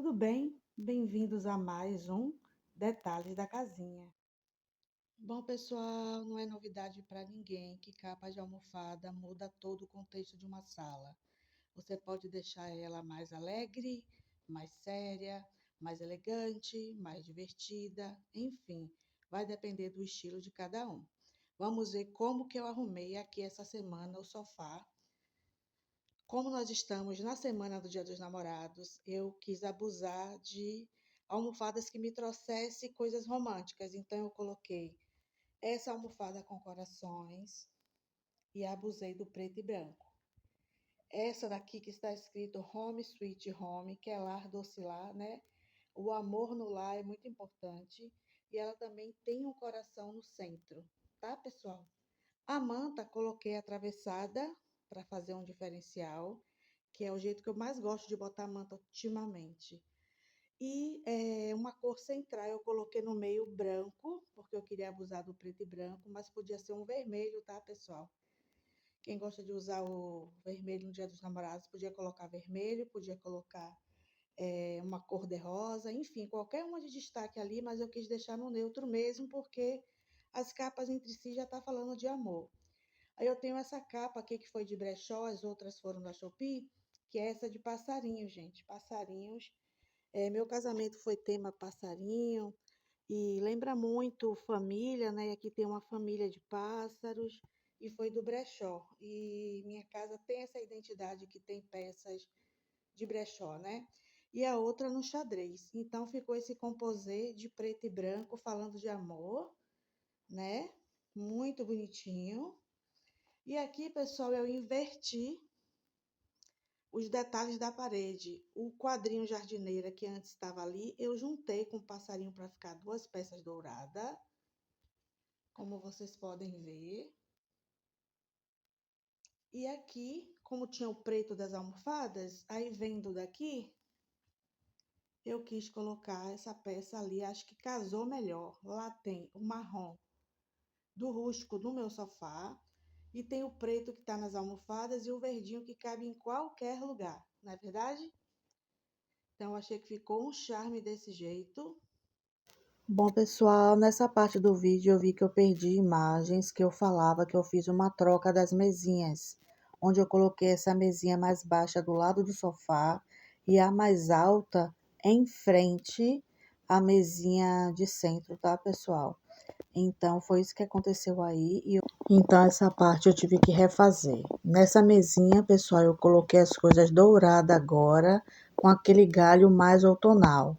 tudo bem? Bem-vindos a mais um Detalhes da Casinha. Bom, pessoal, não é novidade para ninguém que capa de almofada muda todo o contexto de uma sala. Você pode deixar ela mais alegre, mais séria, mais elegante, mais divertida, enfim, vai depender do estilo de cada um. Vamos ver como que eu arrumei aqui essa semana o sofá. Como nós estamos na semana do Dia dos Namorados, eu quis abusar de almofadas que me trouxessem coisas românticas. Então, eu coloquei essa almofada com corações e abusei do preto e branco. Essa daqui que está escrito Home Sweet Home, que é lar doce lar, né? O amor no lar é muito importante. E ela também tem um coração no centro, tá, pessoal? A manta coloquei atravessada para fazer um diferencial, que é o jeito que eu mais gosto de botar manta ultimamente. E uma cor central eu coloquei no meio branco, porque eu queria abusar do preto e branco, mas podia ser um vermelho, tá, pessoal? Quem gosta de usar o vermelho no Dia dos Namorados podia colocar vermelho, podia colocar uma cor de rosa, enfim, qualquer uma de destaque ali, mas eu quis deixar no neutro mesmo, porque as capas entre si já tá falando de amor. Aí eu tenho essa capa aqui que foi de brechó, as outras foram da Shopee, que é essa de passarinho, gente. Passarinhos. Meu casamento foi tema passarinho e lembra muito família, né? Aqui tem uma família de pássaros e foi do brechó. E minha casa tem essa identidade que tem peças de brechó, né? E a outra no xadrez. Então ficou esse composê de preto e branco falando de amor, né? Muito bonitinho. E aqui, pessoal, eu inverti os detalhes da parede. O quadrinho jardineira que antes estava ali, eu juntei com o passarinho para ficar duas peças douradas, como vocês podem ver. E aqui, como tinha o preto das almofadas, aí vendo daqui, eu quis colocar essa peça ali, acho que casou melhor. Lá tem o marrom do rústico do meu sofá, e tem o preto que está nas almofadas e o verdinho que cabe em qualquer lugar, não é verdade? Então, achei que ficou um charme desse jeito. Bom, pessoal, nessa parte do vídeo eu vi que eu perdi imagens que eu falava que eu fiz uma troca das mesinhas, onde eu coloquei essa mesinha mais baixa do lado do sofá e a mais alta em frente à mesinha de centro, tá, pessoal? Então, foi isso que aconteceu aí. Então, essa parte eu tive que refazer. Nessa mesinha, pessoal, eu coloquei as coisas douradas agora, com aquele galho mais outonal.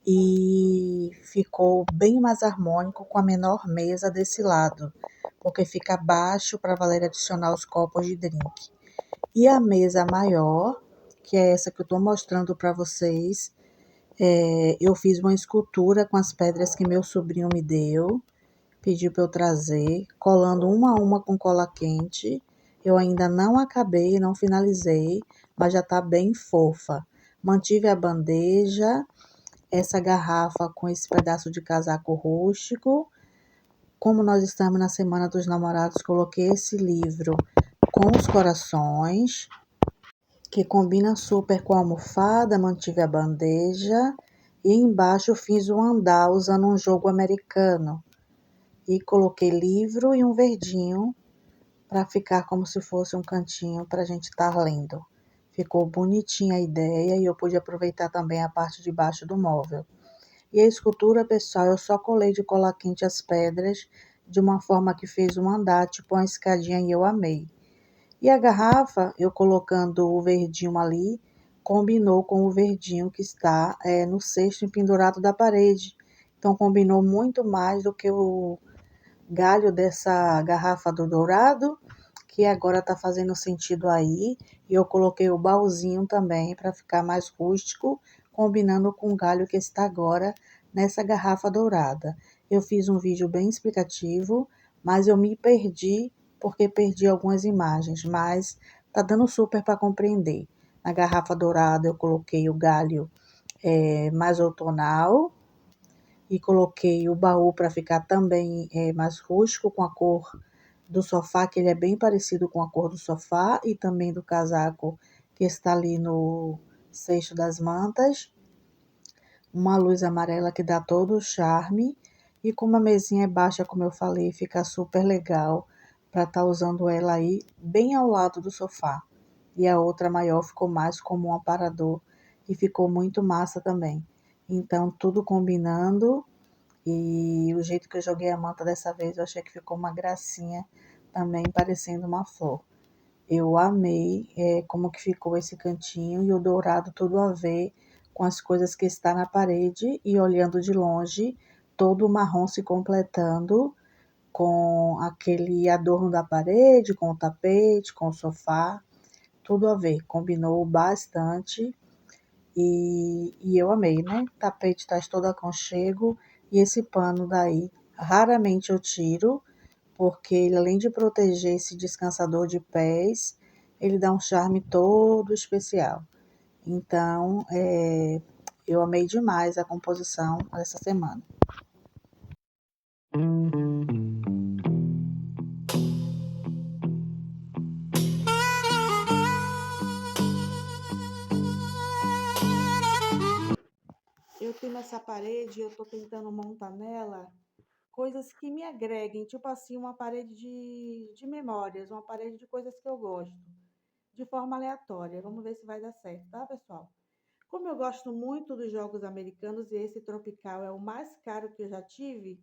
E ficou bem mais harmônico com a menor mesa desse lado, porque fica baixo para valer adicionar os copos de drink. E a mesa maior, que é essa que eu estou mostrando para vocês, eu fiz uma escultura com as pedras que meu sobrinho me deu, pediu para eu trazer, colando uma a uma com cola quente. Eu ainda não acabei, não finalizei, mas já está bem fofa. Mantive a bandeja, essa garrafa com esse pedaço de casaco rústico. Como nós estamos na Semana dos Namorados, coloquei esse livro com os corações, que combina super com a almofada, mantive a bandeja. E embaixo fiz um andar usando um jogo americano. E coloquei livro e um verdinho para ficar como se fosse um cantinho para a gente estar lendo. Ficou bonitinha a ideia e eu pude aproveitar também a parte de baixo do móvel. E a escultura, pessoal, eu só colei de cola quente as pedras de uma forma que fez um andar, tipo uma escadinha, e eu amei. E a garrafa, eu colocando o verdinho ali, combinou com o verdinho que está no cesto pendurado da parede. Então, combinou muito mais do que o galho dessa garrafa do dourado, que agora está fazendo sentido aí. E eu coloquei o baúzinho também para ficar mais rústico, combinando com o galho que está agora nessa garrafa dourada. Eu fiz um vídeo bem explicativo, mas eu me perdi porque perdi algumas imagens, mas tá dando super para compreender. Na garrafa dourada eu coloquei o galho mais outonal, e coloquei o baú para ficar também mais rústico com a cor do sofá, que ele é bem parecido com a cor do sofá e também do casaco que está ali no cesto das mantas. uma luz amarela que dá todo o charme. E como a mesinha é baixa, como eu falei, fica super legal para estar usando ela aí bem ao lado do sofá. E a outra maior ficou mais como um aparador e ficou muito massa também. Então, tudo combinando e o jeito que eu joguei a manta dessa vez, eu achei que ficou uma gracinha também, parecendo uma flor. Eu amei como que ficou esse cantinho e o dourado tudo a ver com as coisas que está na parede e olhando de longe, todo o marrom se completando com aquele adorno da parede, com o tapete, com o sofá, tudo a ver, combinou bastante e eu amei, né? Tapete traz todo aconchego e esse pano daí, raramente eu tiro, porque ele além de proteger esse descansador de pés, ele dá um charme todo especial. Então, eu amei demais a composição dessa semana. Eu tenho essa parede, eu tô tentando montar nela coisas que me agreguem, tipo assim, uma parede de memórias, uma parede de coisas que eu gosto, de forma aleatória. Vamos ver se vai dar certo, tá, pessoal? Como eu gosto muito dos jogos americanos e esse tropical é o mais caro que eu já tive,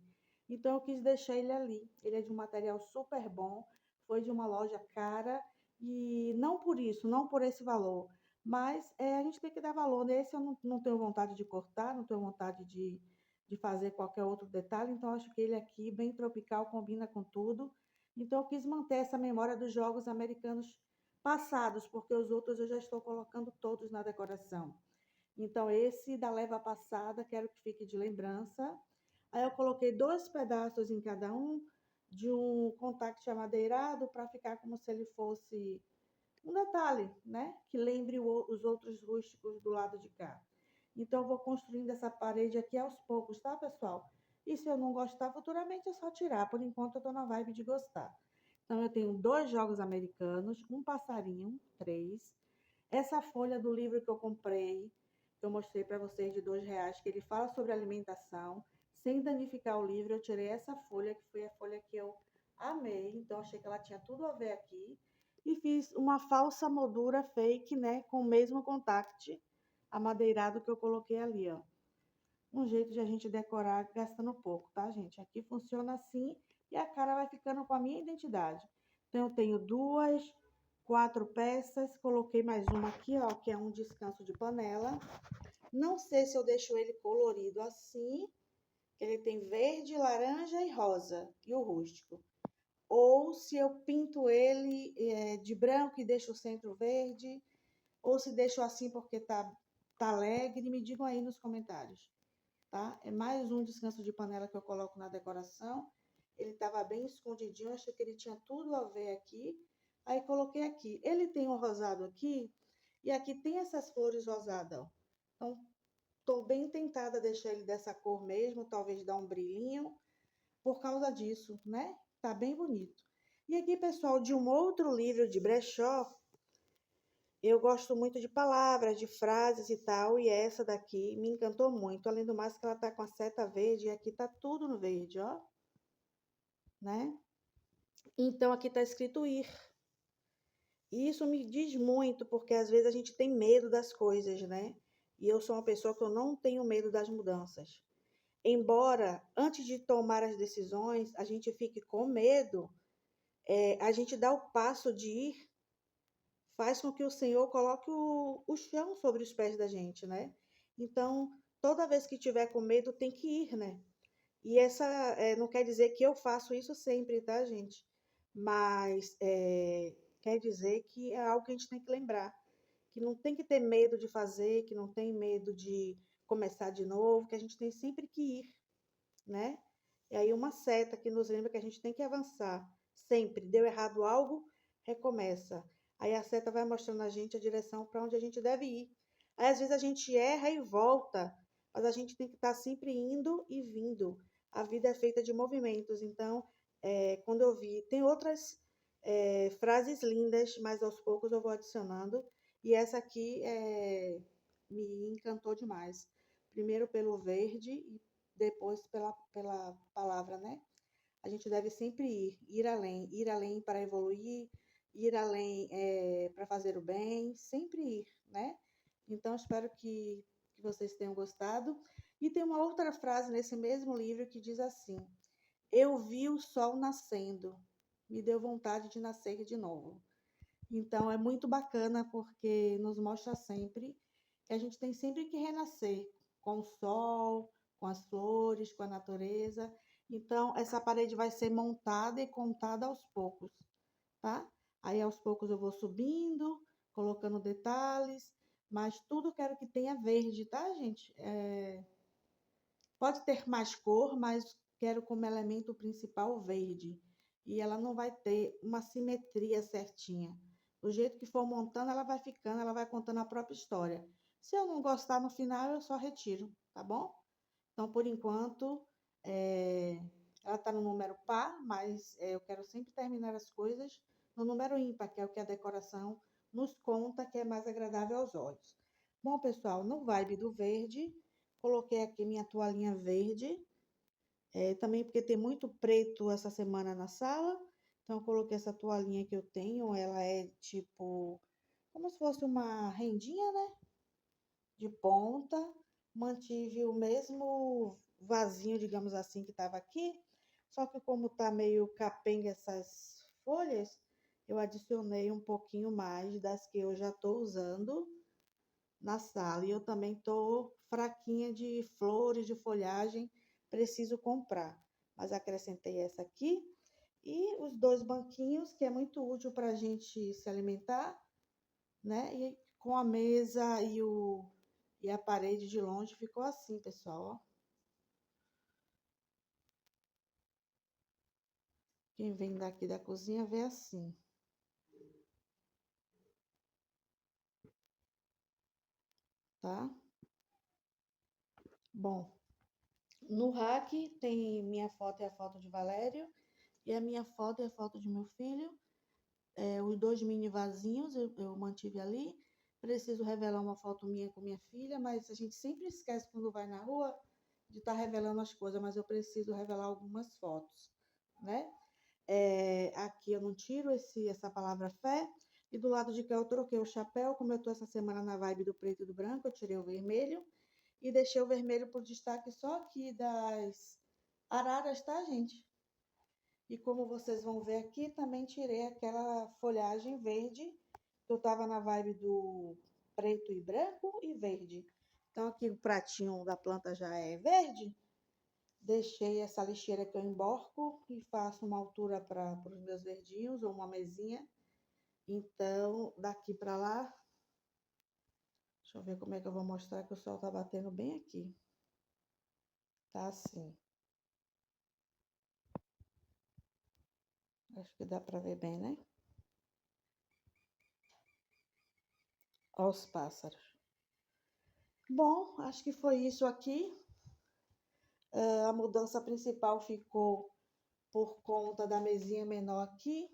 então eu quis deixar ele ali. Ele é de um material super bom, foi de uma loja cara e não por isso, não por esse valor, mas a gente tem que dar valor. Nesse eu não tenho vontade de cortar, não tenho vontade de fazer qualquer outro detalhe, então acho que ele aqui, bem tropical, combina com tudo. Então eu quis manter essa memória dos jogos americanos passados, porque os outros eu já estou colocando todos na decoração. Então, esse da leva passada, quero que fique de lembrança. Aí eu coloquei 2 pedaços em cada um de um contact amadeirado para ficar como se ele fosse um detalhe, né? Que lembre os outros rústicos do lado de cá. Então, eu vou construindo essa parede aqui aos poucos, tá, pessoal? E se eu não gostar, futuramente é só tirar. Por enquanto, eu estou na vibe de gostar. Então, eu tenho 2 jogos americanos, um passarinho, 3, essa folha do livro que eu comprei, que eu mostrei para vocês de R$ 2, que ele fala sobre alimentação, sem danificar o livro, eu tirei essa folha, que foi a folha que eu amei, então achei que ela tinha tudo a ver aqui. E fiz uma falsa moldura fake, né, com o mesmo contact amadeirado que eu coloquei ali, ó. Um jeito de a gente decorar gastando pouco, tá, gente? Aqui funciona assim e a cara vai ficando com a minha identidade. Então, eu tenho 4 peças, coloquei mais uma aqui, ó, que é um descanso de panela. Não sei se eu deixo ele colorido assim, que ele tem verde, laranja e rosa, e o rústico. Ou se eu pinto ele de branco e deixo o centro verde, ou se deixo assim porque tá alegre, me digam aí nos comentários, tá? É mais um descanso de panela que eu coloco na decoração. Ele estava bem escondidinho, achei que ele tinha tudo a ver aqui. Aí coloquei aqui. Ele tem um rosado aqui e aqui tem essas flores rosadas, ó. Então, tô bem tentada a deixar ele dessa cor mesmo, talvez dar um brilhinho por causa disso, né? Tá bem bonito. E aqui, pessoal, de um outro livro de brechó, eu gosto muito de palavras, de frases e tal, e essa daqui me encantou muito. Além do mais que ela tá com a seta verde, e aqui tá tudo no verde, ó, né? Então aqui tá escrito ir. E isso me diz muito, porque às vezes a gente tem medo das coisas, né? E eu sou uma pessoa que eu não tenho medo das mudanças. Embora antes de tomar as decisões, a gente fique com medo, a gente dá o passo de ir, faz com que o Senhor coloque o chão sobre os pés da gente, né? Então, toda vez que tiver com medo, tem que ir, né? E essa não quer dizer que eu faço isso sempre, tá, gente? Mas quer dizer que é algo que a gente tem que lembrar. Que não tem que ter medo de fazer, que não tem medo de começar de novo, que a gente tem sempre que ir, né? E aí uma seta que nos lembra que a gente tem que avançar. Sempre. Deu errado algo, recomeça. Aí a seta vai mostrando a gente a direção para onde a gente deve ir. Aí às vezes a gente erra e volta, mas a gente tem que estar sempre indo e vindo. A vida é feita de movimentos. Então, quando eu vi, tem outras frases lindas, mas aos poucos eu vou adicionando. E essa aqui me encantou demais. primeiro pelo verde e depois pela palavra, né? A gente deve sempre ir além para evoluir, ir além para fazer o bem, sempre ir, né? Então, espero que vocês tenham gostado. E tem uma outra frase nesse mesmo livro que diz assim: eu vi o sol nascendo, me deu vontade de nascer de novo. Então, é muito bacana porque nos mostra sempre que a gente tem sempre que renascer com o sol, com as flores, com a natureza. Então, essa parede vai ser montada e contada aos poucos, tá? Aí, aos poucos, eu vou subindo, colocando detalhes, mas tudo quero que tenha verde, tá, gente? Pode ter mais cor, mas quero como elemento principal verde. E ela não vai ter uma simetria certinha. Do jeito que for montando, ela vai ficando, ela vai contando a própria história. Se eu não gostar no final, eu só retiro, tá bom? Então, por enquanto, ela está no número par, mas eu quero sempre terminar as coisas no número ímpar, que é o que a decoração nos conta que é mais agradável aos olhos. Bom, pessoal, no vibe do verde, coloquei aqui minha toalhinha verde, também porque tem muito preto essa semana na sala, então eu coloquei essa toalhinha que eu tenho, ela é tipo, como se fosse uma rendinha, né? De ponta, mantive o mesmo vasinho, digamos assim, que estava aqui, só que como tá meio capenga essas folhas, eu adicionei um pouquinho mais das que eu já estou usando na sala. E eu também estou fraquinha de flores, de folhagem, preciso comprar. Mas acrescentei essa aqui e os dois banquinhos, que é muito útil para a gente se alimentar, né? E com a mesa e a parede de longe ficou assim, pessoal, ó. Quem vem daqui da cozinha vê assim, tá? Bom, no rack tem minha foto e a foto de Valério, e a minha foto e a foto de meu filho. Os dois mini vasinhos eu mantive ali. Preciso revelar uma foto minha com minha filha, mas a gente sempre esquece quando vai na rua de estar revelando as coisas, mas eu preciso revelar algumas fotos, né? Aqui eu não tiro essa palavra fé. E do lado de cá eu troquei o chapéu, como eu tô essa semana na vibe do preto e do branco, eu tirei o vermelho e deixei o vermelho por destaque só aqui das araras, tá, gente? E como vocês vão ver aqui, também tirei aquela folhagem verde, que eu tava na vibe do preto e branco e verde. Então aqui o pratinho da planta já é verde. Deixei essa lixeira que eu emborco e faço uma altura para os meus verdinhos ou uma mesinha. Então, daqui para lá, deixa eu ver como é que eu vou mostrar que o sol tá batendo bem aqui. Tá assim. Acho que dá para ver bem, né? Olha os pássaros. Bom, acho que foi isso aqui. A mudança principal ficou por conta da mesinha menor aqui,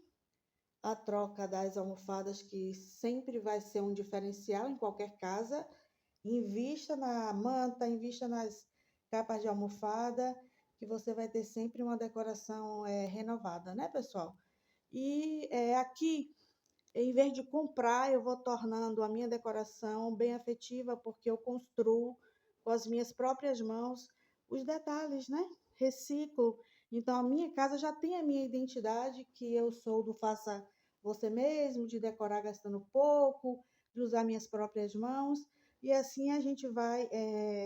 a troca das almofadas, que sempre vai ser um diferencial em qualquer casa. Invista na manta, invista nas capas de almofada, que você vai ter sempre uma decoração renovada, né, pessoal? E aqui, em vez de comprar, eu vou tornando a minha decoração bem afetiva, porque eu construo com as minhas próprias mãos os detalhes, né? Reciclo. Então, a minha casa já tem a minha identidade, que eu sou do faça você mesmo, de decorar gastando pouco, de usar minhas próprias mãos. E assim a gente vai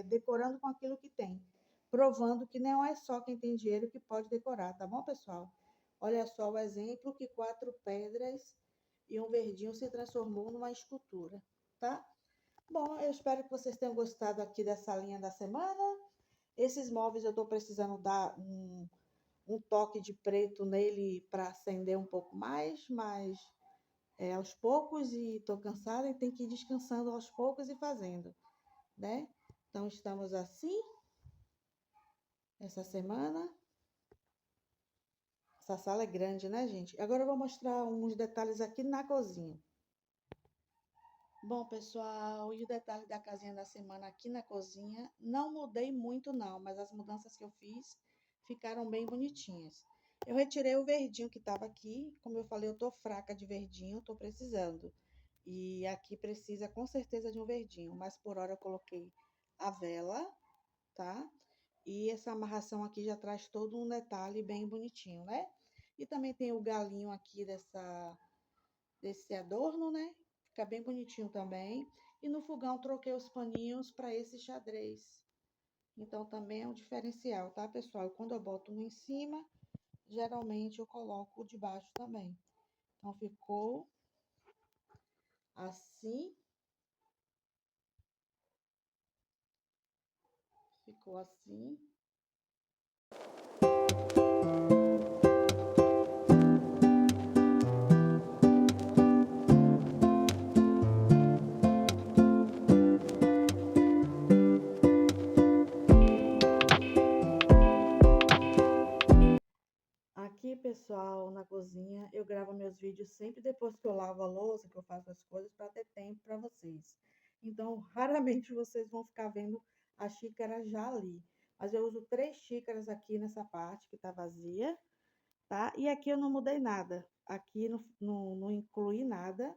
decorando com aquilo que tem, provando que não é só quem tem dinheiro que pode decorar, tá bom, pessoal? Olha só o exemplo que 4 pedras e um verdinho se transformou numa escultura, tá? Bom, eu espero que vocês tenham gostado aqui dessa linha da semana. Esses móveis eu estou precisando dar um toque de preto nele para acender um pouco mais, mas aos poucos, e estou cansada e tem que ir descansando aos poucos e fazendo, né? Então, estamos assim, essa semana. Essa sala é grande, né, gente? Agora eu vou mostrar uns detalhes aqui na cozinha. Bom, pessoal, e o detalhe da casinha da semana aqui na cozinha, não mudei muito não, mas as mudanças que eu fiz ficaram bem bonitinhas. Eu retirei o verdinho que estava aqui, como eu falei, eu tô fraca de verdinho, tô precisando. E aqui precisa com certeza de um verdinho, mas por hora eu coloquei a vela, tá? E essa amarração aqui já traz todo um detalhe bem bonitinho, né? E também tem o galinho aqui desse adorno, né? Fica bem bonitinho também. E no fogão troquei os paninhos para esse xadrez. Então também é um diferencial, tá, pessoal? Quando eu boto um em cima, geralmente eu coloco o de baixo também. Então ficou assim, ficou assim. Aqui, pessoal, na cozinha, eu gravo meus vídeos sempre depois que eu lavo a louça, que eu faço as coisas, para ter tempo para vocês. Então, raramente vocês vão ficar vendo a xícara já ali. Mas eu uso 3 xícaras aqui nessa parte que tá vazia, tá? E aqui eu não mudei nada. Aqui não incluí nada,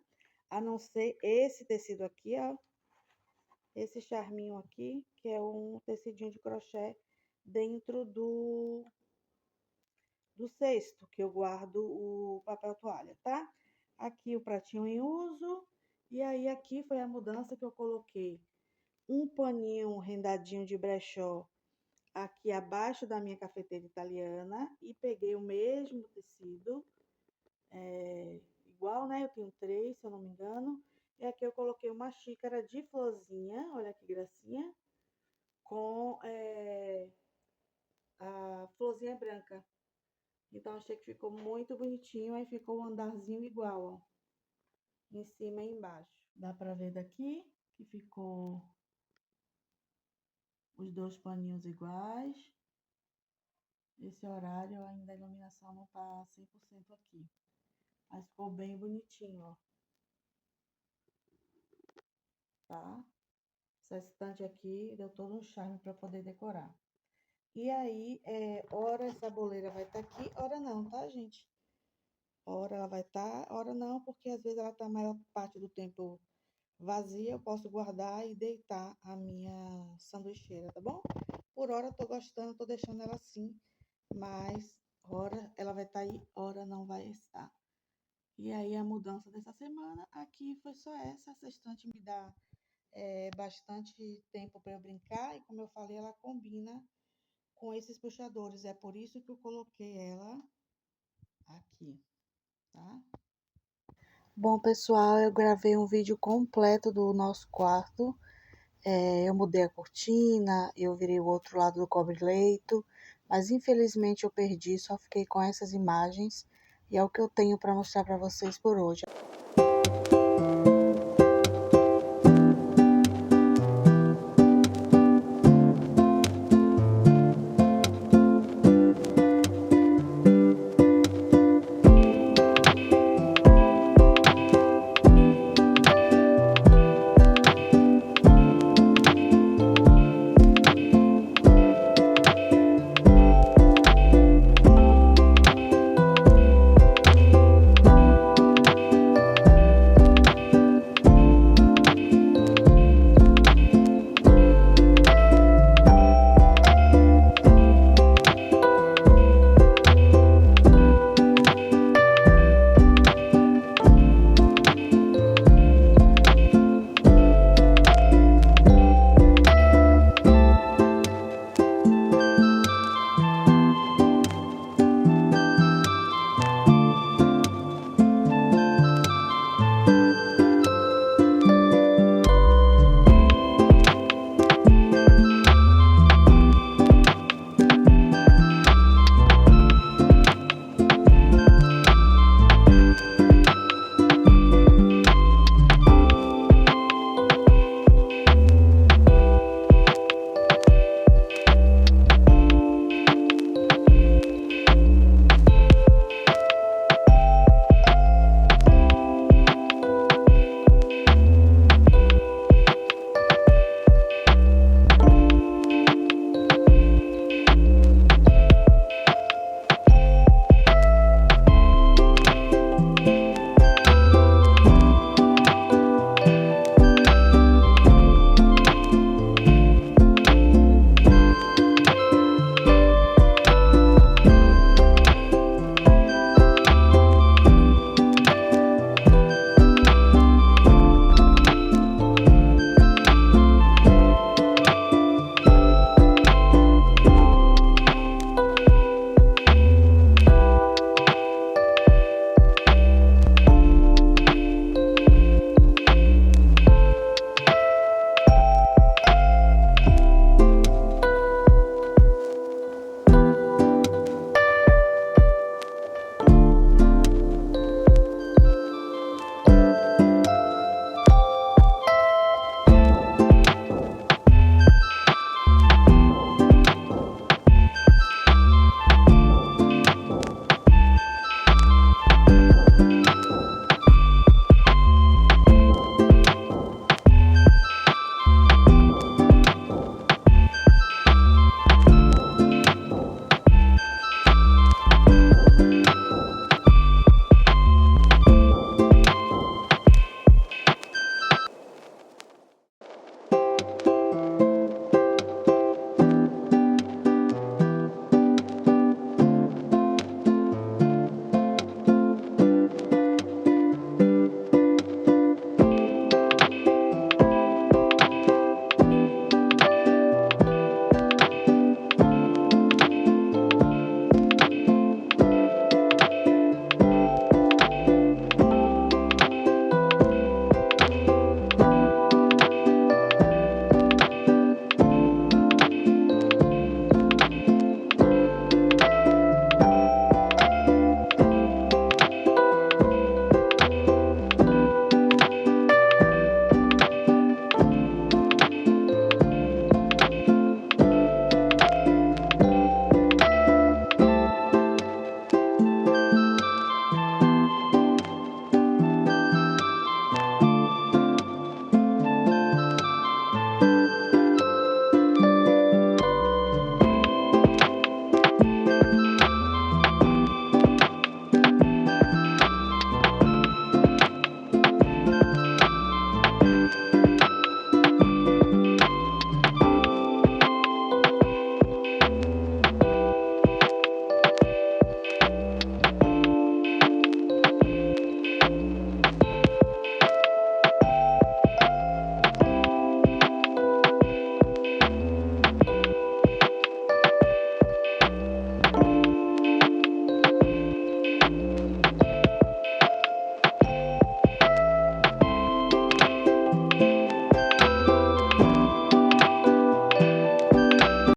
a não ser esse tecido aqui, ó. Esse charminho aqui, que é um tecidinho de crochê dentro do cesto que eu guardo o papel toalha, tá? Aqui o pratinho em uso. E aí aqui foi a mudança que eu coloquei um paninho rendadinho de brechó aqui abaixo da minha cafeteira italiana e peguei o mesmo tecido, igual, né? Eu tenho 3, se eu não me engano. E aqui eu coloquei uma xícara de florzinha, olha que gracinha, com a florzinha branca. Então, achei que ficou muito bonitinho, aí ficou um andarzinho igual, ó, em cima e embaixo. Dá pra ver daqui que ficou os 2 paninhos iguais. Esse horário ainda a iluminação não tá 100% aqui, mas ficou bem bonitinho, ó, tá? Essa estante aqui deu todo um charme para poder decorar. E aí, ora essa boleira vai estar aqui, ora não, tá, gente? Ora ela vai estar, ora não, porque às vezes ela tá a maior parte do tempo vazia, eu posso guardar e deitar a minha sanduicheira, tá bom? Por hora eu tô gostando, tô deixando ela assim, mas hora ela vai estar aí, hora não vai estar. E aí a mudança dessa semana aqui foi só essa estante me dá bastante tempo para eu brincar e como eu falei, ela combina com esses puxadores, é por isso que eu coloquei ela aqui, tá? Bom, pessoal, eu gravei um vídeo completo do nosso quarto. Eu mudei a cortina, eu virei o outro lado do cobre-leito, mas infelizmente eu perdi, só fiquei com essas imagens e é o que eu tenho para mostrar para vocês por hoje.